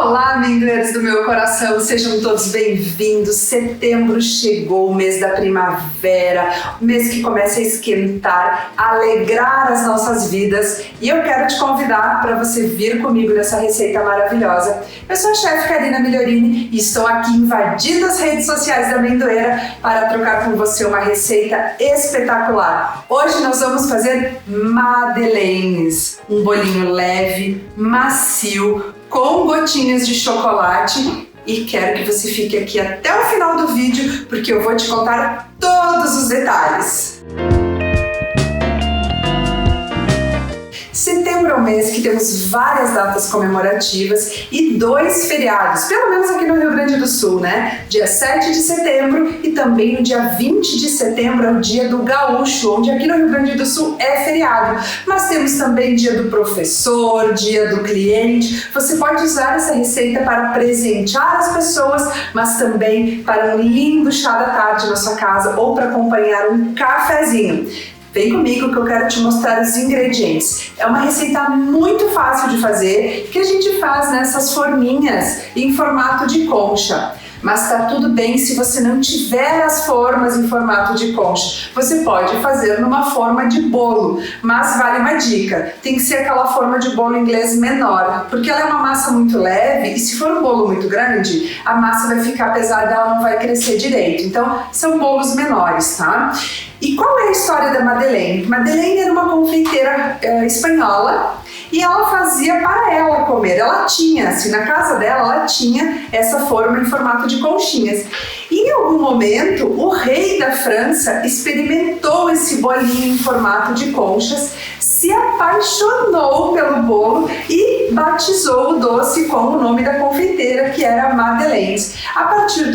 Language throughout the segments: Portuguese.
Olá, amendoeiros do meu coração, sejam todos bem-vindos. Setembro chegou, o mês da primavera, o mês que começa a esquentar, a alegrar as nossas vidas. E eu quero te convidar para você vir comigo nessa receita maravilhosa. Eu sou a chefe Karina Migliorini e estou aqui invadindo as redes sociais da Amendoeira para trocar com você uma receita espetacular. Hoje nós vamos fazer madeleines, um bolinho leve, macio, com gotinhas de chocolate, e quero que você fique aqui até o final do vídeo porque eu vou te contar todos os detalhes. Setembro é um mês que temos várias datas comemorativas e 2 feriados, pelo menos aqui no Rio Grande do Sul, né? Dia 7 de setembro e também no dia 20 de setembro é o dia do gaúcho, onde aqui no Rio Grande do Sul é feriado. Mas temos também dia do professor, dia do cliente. Você pode usar essa receita para presentear as pessoas, mas também para um lindo chá da tarde na sua casa ou para acompanhar um cafezinho. Vem comigo que eu quero te mostrar os ingredientes. É uma receita muito fácil de fazer, que a gente faz nessas forminhas em formato de concha. Mas tá tudo bem se você não tiver as formas em formato de concha. Você pode fazer numa forma de bolo, mas vale uma dica. Tem que ser aquela forma de bolo inglês menor, porque ela é uma massa muito leve e se for um bolo muito grande, a massa vai ficar pesada e ela não vai crescer direito. Então, são bolos menores, tá? E qual é a história da Madeleine? Madeleine era uma confeiteira espanhola e ela fazia para ela comer. Ela tinha, assim, na casa dela, ela tinha essa forma em formato de conchinhas. E em algum momento, o rei da França experimentou esse bolinho em formato de conchas, se apaixonou pelo bolo e batizou o doce com o nome da confeiteira, que era Madeleines. A partir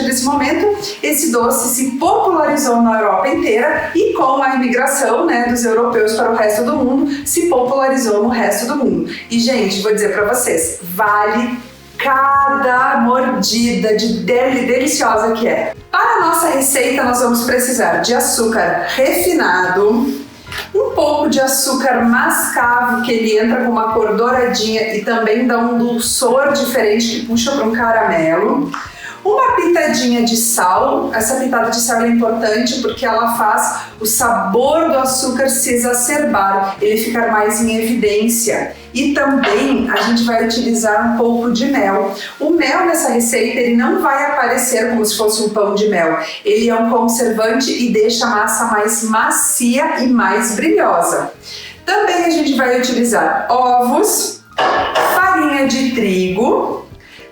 desse momento, esse doce se popularizou na Europa inteira e com a imigração, né, dos europeus para o resto do mundo, se popularizou no resto do mundo. E, gente, vou dizer para vocês, vale cada mordida de deliciosa que é. Para a nossa receita, nós vamos precisar de açúcar refinado, um pouco de açúcar mascavo, que ele entra com uma cor douradinha e também dá um dulçor diferente que puxa para um caramelo. Uma pitadinha de sal, essa pitada de sal é importante porque ela faz o sabor do açúcar se exacerbar, ele ficar mais em evidência. E também a gente vai utilizar um pouco de mel. O mel nessa receita ele não vai aparecer como se fosse um pão de mel, ele é um conservante e deixa a massa mais macia e mais brilhosa. Também a gente vai utilizar ovos, farinha de trigo,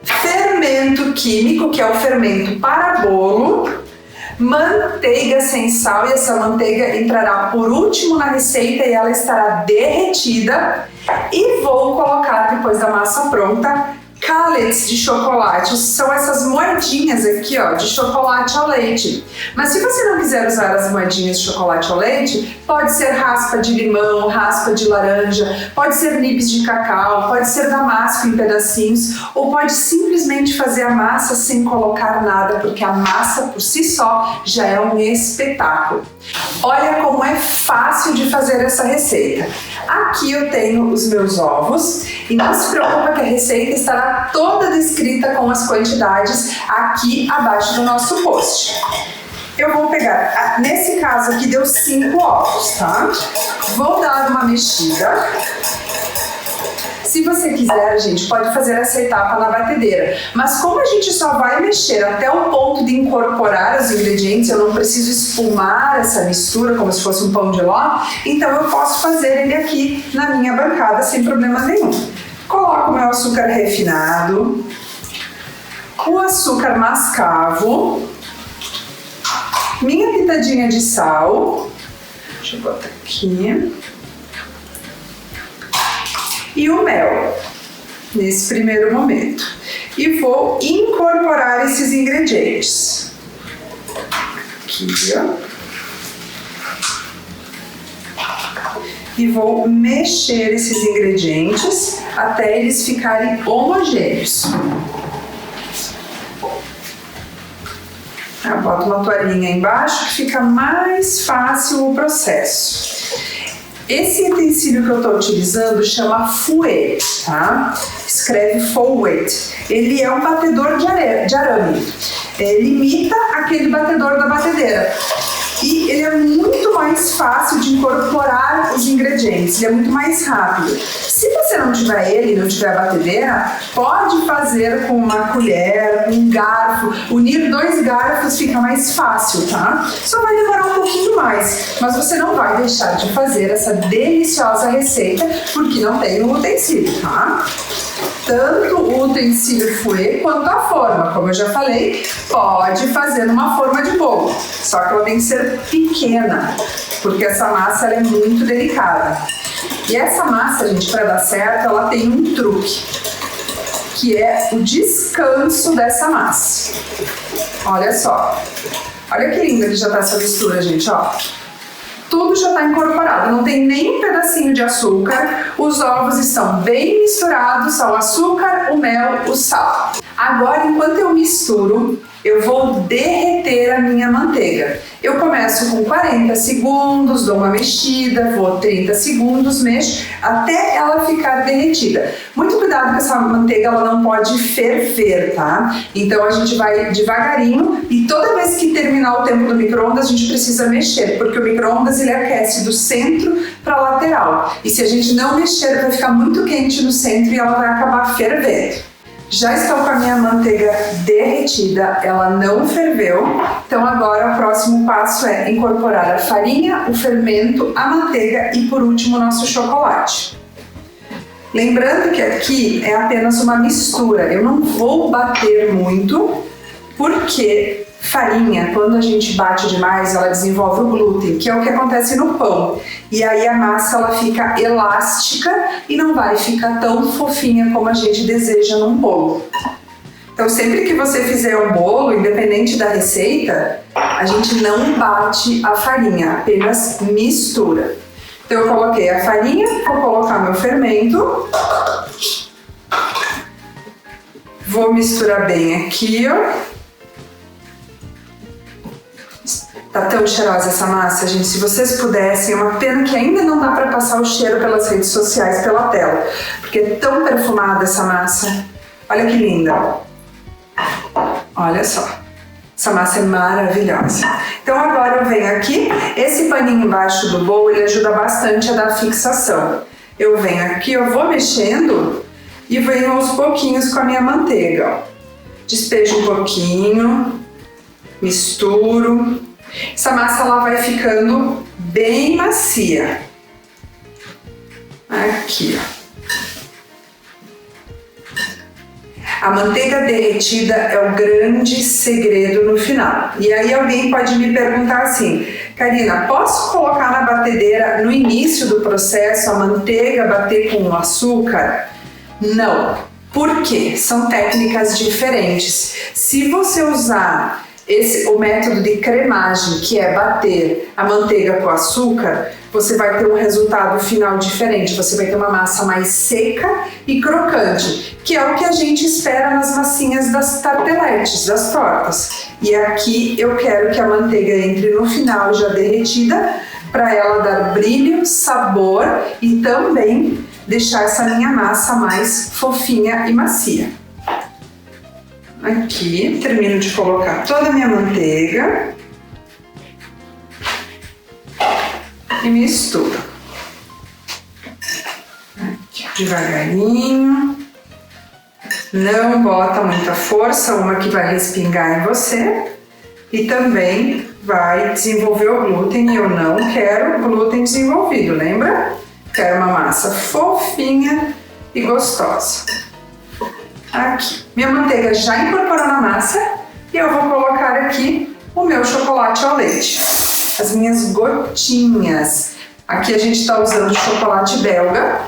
fermento químico, que é o fermento para bolo, manteiga sem sal, e essa manteiga entrará por último na receita e ela estará derretida. E vou colocar, depois da massa pronta, callets de chocolate. São essas moedinhas aqui, ó, de chocolate ao leite. Mas se você não quiser usar as moedinhas de chocolate ao leite, pode ser raspa de limão, raspa de laranja, pode ser nibs de cacau, pode ser damasco em pedacinhos, ou pode simplesmente fazer a massa sem colocar nada, porque a massa por si só já é um espetáculo. Olha como é fácil de fazer essa receita. Aqui eu tenho os meus ovos e não se preocupa que a receita estará toda descrita com as quantidades aqui abaixo do nosso post. Eu vou pegar, nesse caso aqui deu 5 ovos, tá? Vou dar uma mexida. Se você quiser, gente, pode fazer essa etapa na batedeira. Mas como a gente só vai mexer até o ponto de incorporar os ingredientes, eu não preciso espumar essa mistura como se fosse um pão de ló, então eu posso fazer ele aqui na minha bancada sem problema nenhum. Coloco o meu açúcar refinado, o açúcar mascavo, minha pitadinha de sal, deixa eu botar aqui, e o mel, nesse primeiro momento. E vou incorporar esses ingredientes. Aqui, ó. E vou mexer esses ingredientes até eles ficarem homogêneos. Eu boto uma toalhinha embaixo que fica mais fácil o processo. Esse utensílio que eu estou utilizando chama fouet, tá? Escreve fouet. Ele é um batedor de arame. Ele imita aquele batedor da batedeira. E ele é muito mais fácil de incorporar os ingredientes, ele é muito mais rápido. Se você não tiver ele, não tiver a batedeira, pode fazer com uma colher, um garfo. Unir 2 garfos fica mais fácil, tá? Só vai demorar um pouquinho mais, mas você não vai deixar de fazer essa deliciosa receita porque não tem o utensílio, tá? Tanto o utensílio fouet quanto a forma. Como eu já falei, pode fazer numa forma de bolo, só que ela tem que ser pequena, porque essa massa ela é muito delicada. E essa massa, gente, para dar certo, ela tem um truque, que é o descanso dessa massa. Olha só. Olha que linda que já tá essa mistura, gente, ó. Tudo já está incorporado, não tem nem um pedacinho de açúcar, os ovos estão bem misturados, só o açúcar, o mel, o sal. Agora, enquanto eu misturo, eu vou derreter a minha manteiga. Eu começo com 40 segundos, dou uma mexida, vou 30 segundos, mexo, até ela ficar derretida. Muito cuidado que essa manteiga ela não pode ferver, tá? Então a gente vai devagarinho e toda vez que terminar o tempo do micro-ondas a gente precisa mexer, porque o micro-ondas ele aquece do centro para a lateral. E se a gente não mexer, vai ficar muito quente no centro e ela vai acabar fervendo. Já estou com a minha manteiga derretida, ela não ferveu, então agora o próximo passo é incorporar a farinha, o fermento, a manteiga e por último o nosso chocolate. Lembrando que aqui é apenas uma mistura, eu não vou bater muito, porque farinha, quando a gente bate demais, ela desenvolve o glúten, que é o que acontece no pão. E aí a massa ela fica elástica e não vai ficar tão fofinha como a gente deseja num bolo. Então sempre que você fizer um bolo, independente da receita, a gente não bate a farinha, apenas mistura. Então eu coloquei a farinha, vou colocar meu fermento. Vou misturar bem aqui, ó. Tá tão cheirosa essa massa, gente. Se vocês pudessem, é uma pena que ainda não dá para passar o cheiro pelas redes sociais, pela tela, porque é tão perfumada essa massa. Olha que linda. Olha só. Essa massa é maravilhosa. Então agora eu venho aqui, esse paninho embaixo do bowl, ele ajuda bastante a dar fixação. Eu venho aqui, eu vou mexendo e venho aos pouquinhos com a minha manteiga, ó. Despejo um pouquinho, misturo. Essa massa ela vai ficando bem macia. Aqui, ó. A manteiga derretida é o grande segredo no final. E aí alguém pode me perguntar assim, Karina, posso colocar na batedeira no início do processo a manteiga bater com o açúcar? Não. Por quê? São técnicas diferentes. Se você usar o método de cremagem, que é bater a manteiga com o açúcar, você vai ter um resultado final diferente. Você vai ter uma massa mais seca e crocante, que é o que a gente espera nas massinhas das tarteletes, das tortas. E aqui eu quero que a manteiga entre no final já derretida, para ela dar brilho, sabor e também deixar essa minha massa mais fofinha e macia. Aqui, termino de colocar toda a minha manteiga e misturo. Aqui, devagarinho. Não bota muita força, uma que vai respingar em você. E também vai desenvolver o glúten, e eu não quero glúten desenvolvido, lembra? Quero uma massa fofinha e gostosa. Aqui, minha manteiga já incorporou na massa e eu vou colocar aqui o meu chocolate ao leite. As minhas gotinhas. Aqui a gente está usando chocolate belga,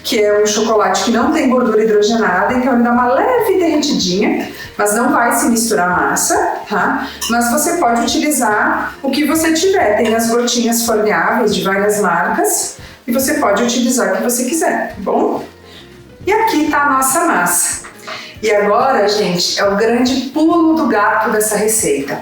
que é um chocolate que não tem gordura hidrogenada, então ele dá uma leve derretidinha, mas não vai se misturar a massa, tá? Mas você pode utilizar o que você tiver. Tem as gotinhas forneáveis de várias marcas e você pode utilizar o que você quiser, tá bom? E aqui está a nossa massa. E agora, gente, é o grande pulo do gato dessa receita.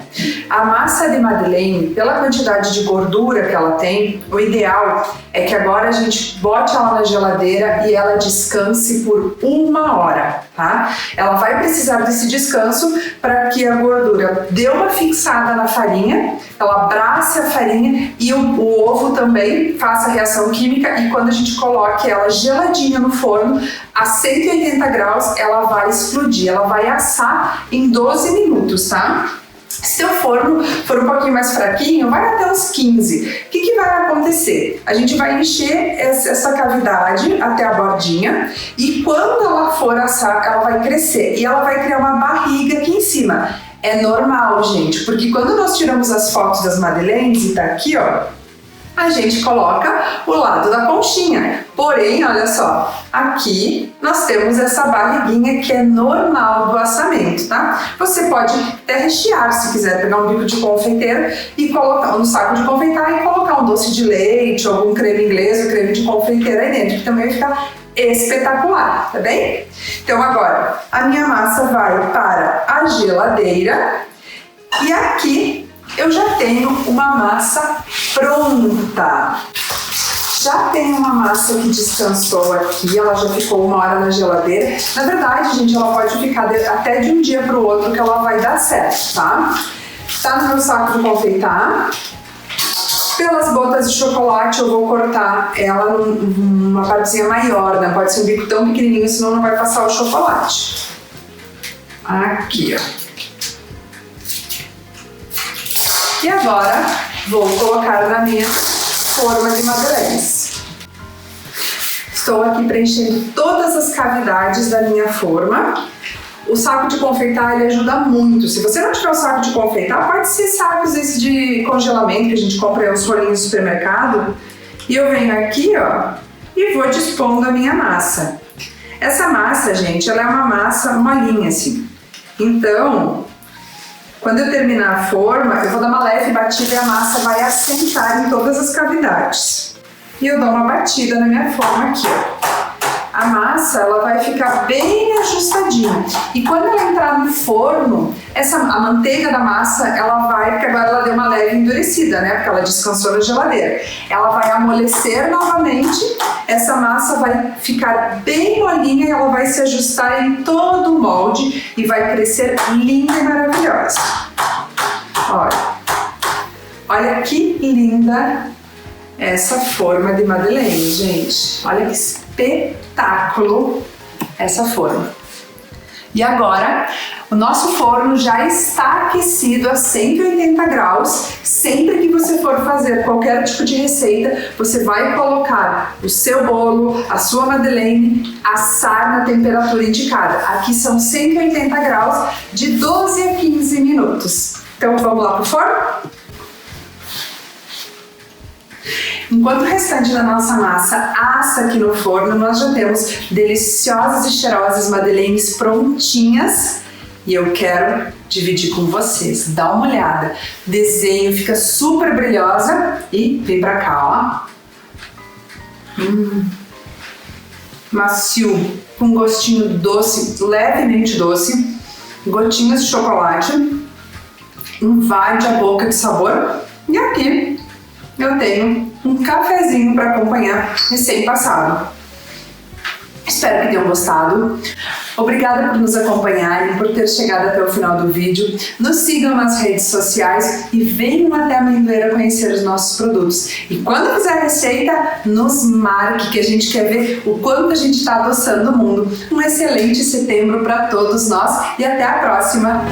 A massa de madeleine, pela quantidade de gordura que ela tem, o ideal é que agora a gente bote ela na geladeira e ela descanse por 1 hora, tá? Ela vai precisar desse descanso para que a gordura dê uma fixada na farinha, ela abrace a farinha e o ovo também faça a reação química, e quando a gente coloque ela geladinha no forno, a 180 graus, ela vai explodir, ela vai assar em 12 minutos, tá? Se o forno for um pouquinho mais fraquinho, vai até uns 15. O que vai acontecer? A gente vai encher essa cavidade até a bordinha, e quando ela for assar, ela vai crescer e ela vai criar uma barriga aqui em cima. É normal, gente, porque quando nós tiramos as fotos das madeleines, e tá aqui, ó, a gente coloca o lado da conchinha. Porém, olha só, aqui nós temos essa barriguinha que é normal do assamento, tá? Você pode até rechear, se quiser, pegar um bico de confeiteiro e colocar no saco de confeitar e colocar um doce de leite, algum creme inglês ou creme de confeiteiro aí dentro, que também vai ficar espetacular, tá bem? Então agora, a minha massa vai para a geladeira e aqui eu já tenho uma massa pronta. Já tenho uma massa que descansou aqui, ela já ficou 1 hora na geladeira. Na verdade, gente, ela pode ficar até de um dia para o outro que ela vai dar certo, tá? Tá no meu saco de confeitar. Pelas botas de chocolate eu vou cortar ela numa partezinha maior, né? Pode ser um bico tão pequenininho, senão não vai passar o chocolate. Aqui, ó. E agora vou colocar na minha forma de madeleines. Estou aqui preenchendo todas as cavidades da minha forma. O saco de confeitar, ele ajuda muito. Se você não tiver o saco de confeitar, pode ser sacos esse de congelamento que a gente compra os rolinhos do supermercado. E eu venho aqui, ó, e vou dispondo a minha massa. Essa massa, gente, ela é uma massa molinha assim. Então, quando eu terminar a forma, eu vou dar uma leve batida e a massa vai assentar em todas as cavidades. E eu dou uma batida na minha forma aqui, ó. A massa, ela vai ficar bem ajustadinha. E quando ela entrar no forno, a manteiga da massa, ela vai, porque agora ela deu uma leve endurecida, né? Porque ela descansou na geladeira. Ela vai amolecer novamente, essa massa vai ficar bem molinha e ela vai se ajustar em todo o molde e vai crescer linda e maravilhosa. Olha que linda essa forma de madeleine, gente. Olha que espetáculo essa forma. E agora, o nosso forno já está aquecido a 180 graus. Sempre que você for fazer qualquer tipo de receita, você vai colocar o seu bolo, a sua madeleine, assar na temperatura indicada. Aqui são 180 graus de 12 a 15 minutos. Então vamos lá pro forno? Enquanto o restante da nossa massa assa aqui no forno, nós já temos deliciosas e cheirosas madeleines prontinhas e eu quero dividir com vocês. Dá uma olhada, o desenho fica super brilhosa e vem pra cá, ó. Macio, com gostinho doce, levemente doce, gotinhas de chocolate, invade a boca de sabor. E aqui eu tenho um cafezinho para acompanhar recém-passado. Espero que tenham gostado. Obrigada por nos acompanharem, por ter chegado até o final do vídeo. Nos sigam nas redes sociais e venham até a Amendoeira conhecer os nossos produtos. E quando fizer a receita, nos marque, que a gente quer ver o quanto a gente está adoçando o mundo. Um excelente setembro para todos nós e até a próxima!